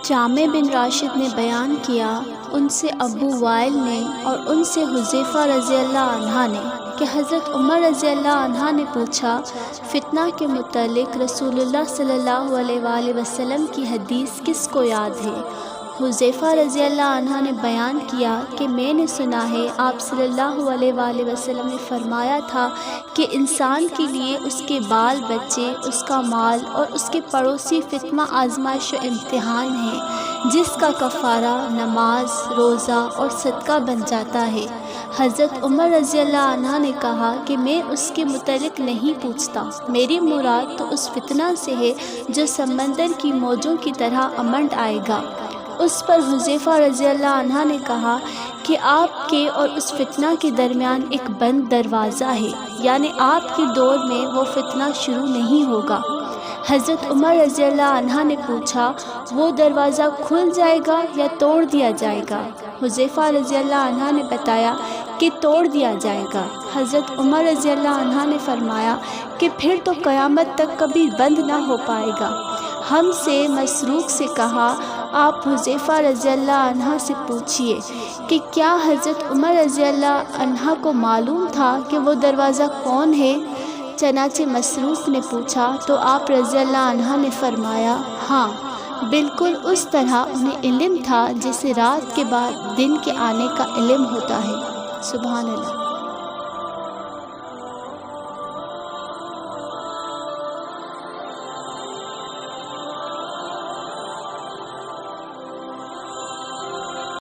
جامع بن راشد نے بیان کیا، ان سے ابو وائل نے اور ان سے حذیفہ رضی اللہ عنہ نے کہ حضرت عمر رضی اللہ عنہ نے پوچھا، فتنہ کے متعلق رسول اللہ صلی اللہ علیہ وآلہ وسلم کی حدیث کس کو یاد ہے؟ حذیفہ رضی اللہ عنہ نے بیان کیا کہ میں نے سنا ہے آپ صلی اللہ علیہ وآلہ وسلم نے فرمایا تھا کہ انسان کے لیے اس کے بال بچے، اس کا مال اور اس کے پڑوسی فتنہ آزمائش و امتحان ہے، جس کا کفارہ نماز، روزہ اور صدقہ بن جاتا ہے۔ حضرت عمر رضی اللہ عنہ نے کہا کہ میں اس کے متعلق نہیں پوچھتا، میری مراد تو اس فتنہ سے ہے جو سمندر کی موجوں کی طرح امنڈ آئے گا۔ اس پر حذیفہ رضی اللہ عنہ نے کہا کہ آپ کے اور اس فتنہ کے درمیان ایک بند دروازہ ہے، یعنی آپ کے دور میں وہ فتنہ شروع نہیں ہوگا۔ حضرت عمر رضی اللہ عنہ نے پوچھا، وہ دروازہ کھل جائے گا یا توڑ دیا جائے گا؟ حذیفہ رضی اللہ عنہ نے بتایا کہ توڑ دیا جائے گا۔ حضرت عمر رضی اللہ عنہ نے فرمایا کہ پھر تو قیامت تک کبھی بند نہ ہو پائے گا۔ ہم سے مسروق سے کہا، آپ حذیفہ رضی اللہ عنہ سے پوچھئے کہ کیا حضرت عمر رضی اللہ عنہ کو معلوم تھا کہ وہ دروازہ کون ہے؟ چنانچہ مسروق نے پوچھا تو آپ رضی اللہ عنہ نے فرمایا، ہاں بالکل اس طرح انہیں علم تھا جسے رات کے بعد دن کے آنے کا علم ہوتا ہے۔ سبحان اللہ۔